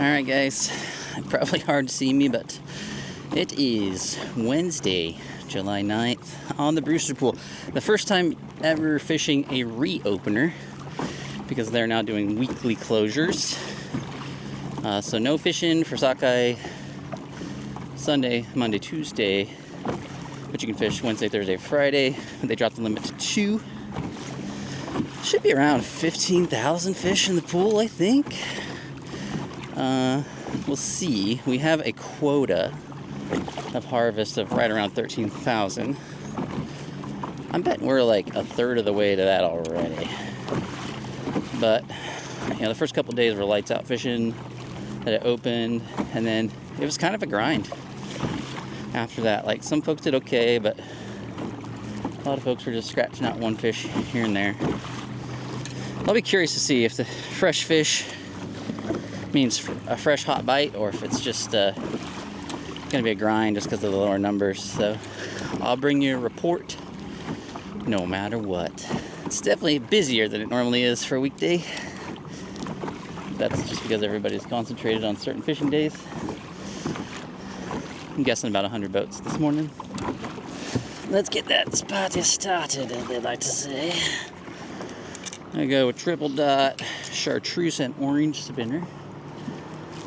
Alright guys, probably hard to see me, but it is Wednesday, July 9th on the Brewster Pool. The first time ever fishing a reopener because they're now doing weekly closures. So no fishing for Sockeye Sunday, Monday, Tuesday, but you can fish Wednesday, Thursday, Friday. They dropped the limit to 2. Should be around 15,000 fish in the pool, I think. We'll see. We have a quota of harvest of right around 13,000. I'm betting we're like a third of the way to that already. But, you know, the first couple days were lights out fishing that it opened, and then it was kind of a grind after that. Like, some folks did okay, but a lot of folks were just scratching out one fish here and there. I'll be curious to see if the fresh fish means a fresh hot bite, or if it's just gonna be a grind just because of the lower numbers. So I'll bring you a report no matter what. It's definitely busier than it normally is for a weekday. That's just because everybody's concentrated on certain fishing days. I'm guessing about 100 boats this morning. Let's get that party started, as they like to say. I go with triple dot chartreuse and orange spinner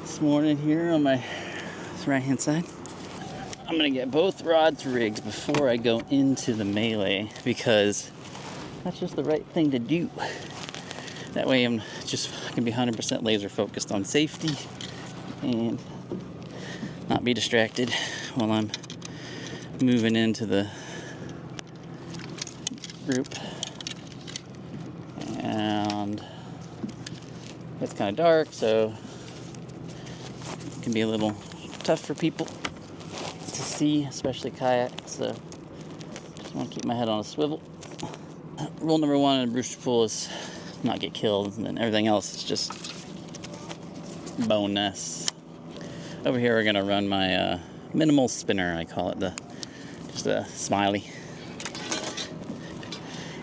this morning here on my right hand side. I'm gonna get both rods rigged before I go into the melee because that's just the right thing to do. That way I can be 100% laser focused on safety and not be distracted while I'm moving into the group. And it's kind of dark, so it can be a little tough for people to see, especially kayaks. So just want to keep my head on a swivel. Rule number 1 in a Brewster Pool is not get killed, and then everything else is just bonus. Over here we're gonna run my minimal spinner, I call it, just a smiley.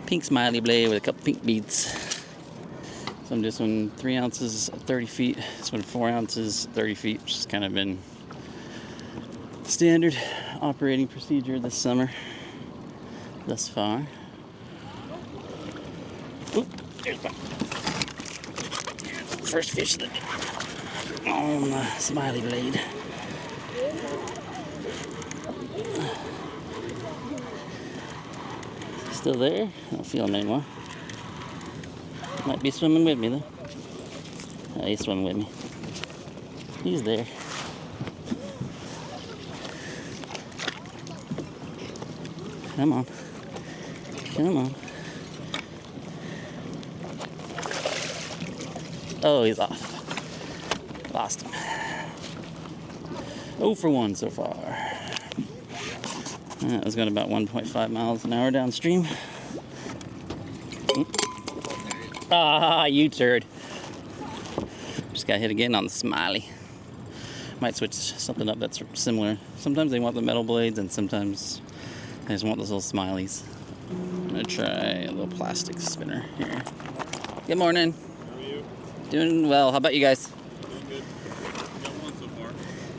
Pink smiley blade with a couple pink beads. So I'm just doing 3 ounces at 30 feet. This one 4 ounces at 30 feet, which has kind of been standard operating procedure this summer thus far. Oop, there's my first fish on the smiley blade. Still there? I don't feel him anymore. Might be swimming with me though. Oh, he's swimming with me. He's there. Come on. Come on. Oh, he's off. Lost him. 0 for 1 so far. That was going about 1.5 miles an hour downstream. Ah, you turd. Just got hit again on the smiley. Might switch something up that's similar. Sometimes they want the metal blades, and sometimes I just want those little smileys. I'm gonna try a little plastic spinner here. Good morning. How are you? Doing well. How about you guys? Doing good. Got one so far.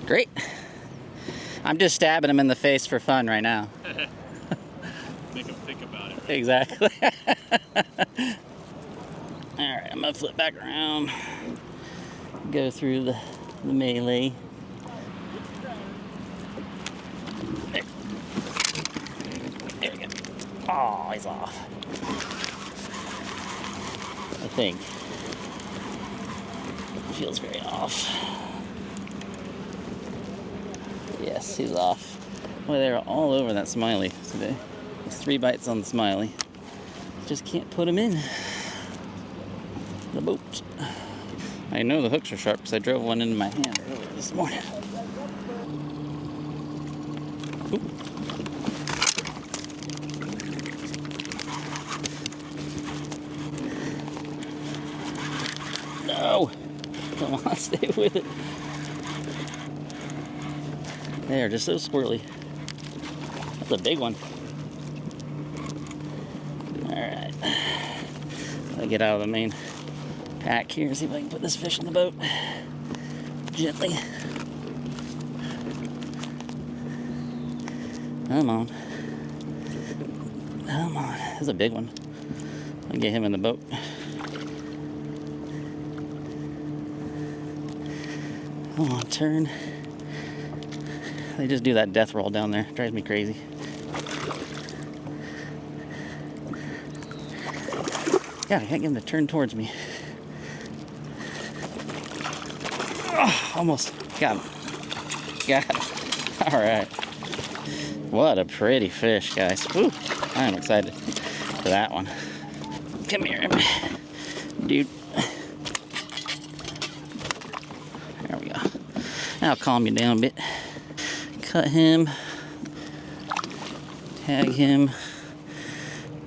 Great. I'm just stabbing him in the face for fun right now. Make him think about it. Right? Exactly. Alright, I'm gonna flip back around. Go through the melee. There we go. Oh, he's off. I think. It feels very off. Yes, he's off. Boy, they were all over that smiley today. There's 3 bites on the smiley. Just can't put him in the boat. I know the hooks are sharp because I drove one into my hand earlier this morning. Oop. No! Come on, stay with it. They are just so squirrely. That's a big one. Alright. I'll get out of the main pack here and see if I can put this fish in the boat. gently. Come on. Come on. This is a big one. I'll get him in the boat. Come on, turn. They just do that death roll down there. Drives me crazy. God, I can't get him to turn towards me. Oh, almost. Got him. Got him. All right. What a pretty fish, guys. Woo. I am excited for that one. Come here, dude. There we go. I'll calm you down a bit. Cut him. Tag him.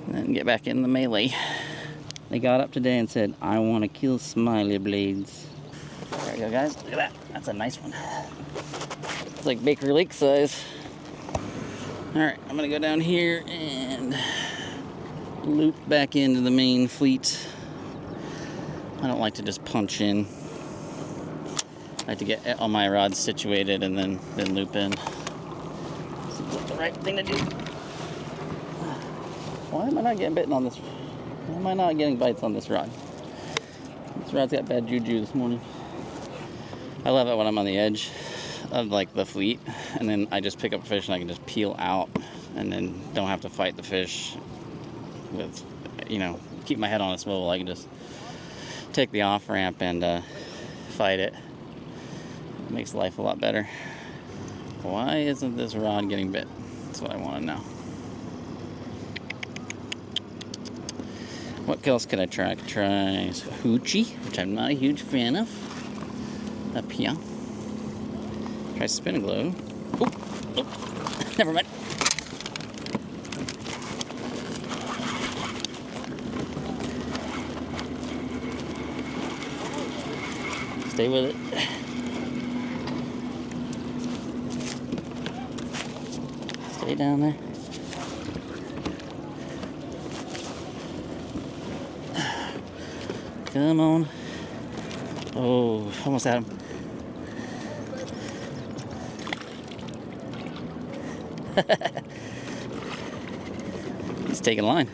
And then get back in the melee. They got up today and said, I want to kill smiley blades. There we go, guys. Look at that. That's a nice one. It's like Baker Lake size. Alright, I'm going to go down here and loop back into the main fleet. I don't like to just punch in. I like to get all my rods situated and then loop in. Seems like the right thing to do. Why am I not getting bitten on this? Why am I not getting bites on this rod? This rod's got bad juju this morning. I love it when I'm on the edge of like the fleet and then I just pick up a fish and I can just peel out and then don't have to fight the fish with, you know, keep my head on a swivel. I can just take the off ramp and fight it. It makes life a lot better. Why isn't this rod getting bit? That's what I want to know. What else could I try? I could try hoochie, which I'm not a huge fan of. Up here. Try spin and glow. Oh, never mind. Stay with it. Stay down there. Come on. Oh, almost had him. He's taking line.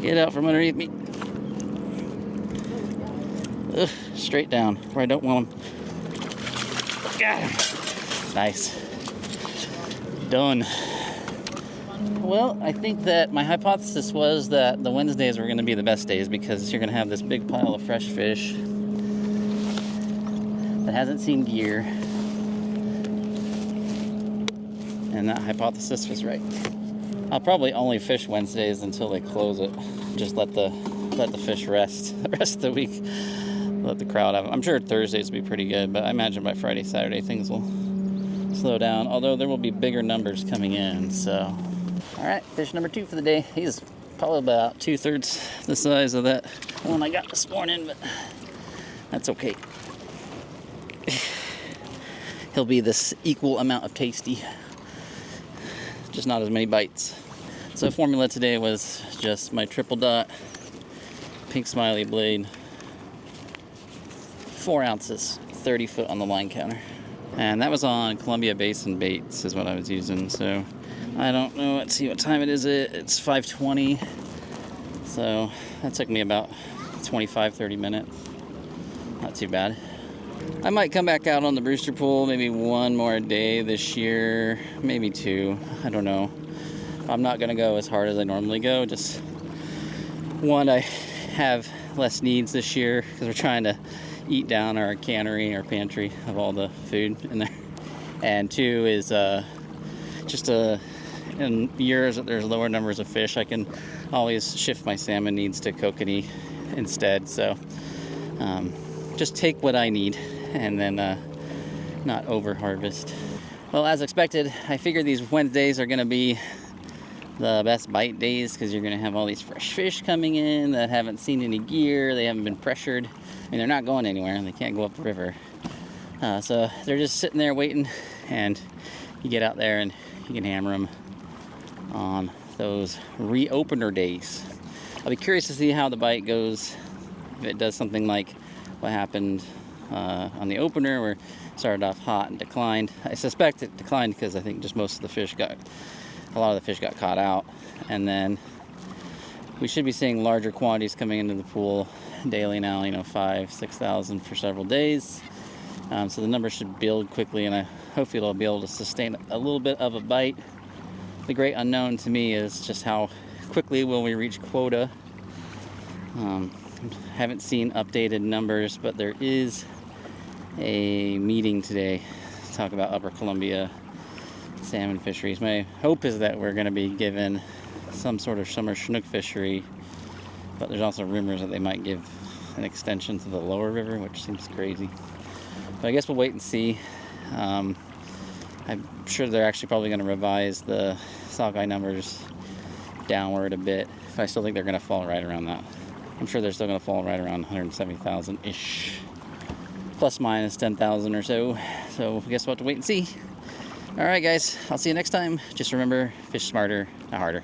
Get out from underneath me. Ugh, straight down where I don't want him. Got him. Nice. Done. Well, I think that my hypothesis was that the Wednesdays were going to be the best days because you're going to have this big pile of fresh fish that hasn't seen gear. And that hypothesis was right. I'll probably only fish Wednesdays until they close it. Just let the fish rest the rest of the week. Let the crowd have them. I'm sure Thursdays will be pretty good, but I imagine by Friday, Saturday things will slow down. Although there will be bigger numbers coming in, so. All right, fish number 2 for the day. He's probably about 2/3 the size of that one I got this morning, but that's okay. He'll be this equal amount of tasty, just not as many bites. So formula today was just my triple dot, pink smiley blade, 4 ounces, 30 foot on the line counter. And that was on Columbia Basin baits is what I was using. So I don't know, let's see what time it is. It's 5:20. So that took me about 25-30 minutes. Not too bad. I might come back out on the Brewster Pool maybe one more day this year, maybe 2. I don't know. I'm not gonna go as hard as I normally go. Just one, I have less needs this year because we're trying to eat down our cannery, our pantry of all the food in there. And 2 is just in years that there's lower numbers of fish, I can always shift my salmon needs to kokanee instead. So just take what I need and then not over harvest. Well, as expected, I figured these Wednesdays are gonna be the best bite days because you're gonna have all these fresh fish coming in that haven't seen any gear, they haven't been pressured. I mean, they're not going anywhere and they can't go up the river. So they're just sitting there waiting and you get out there and you can hammer them on those reopener days. I'll be curious to see how the bite goes, if it does something like what happened on the opener, where it started off hot and declined. I suspect it declined because I think just a lot of the fish got caught out, and then we should be seeing larger quantities coming into the pool daily now, 5,000-6,000 for several days. So the numbers should build quickly, and hopefully it'll be able to sustain a little bit of a bite. The great unknown to me is just how quickly will we reach quota. Haven't seen updated numbers, but there is a meeting today to talk about Upper Columbia salmon fisheries. My hope is that we're going to be given some sort of summer Chinook fishery, but there's also rumors that they might give an extension to the lower river, which seems crazy. But I guess we'll wait and see. I'm sure they're actually probably going to revise the sockeye numbers downward a bit. I still think they're going to fall right around that. I'm sure they're still going to fall right around 170,000-ish. Plus minus 10,000 or so. So I guess we'll have to wait and see. Alright guys, I'll see you next time. Just remember, fish smarter, not harder.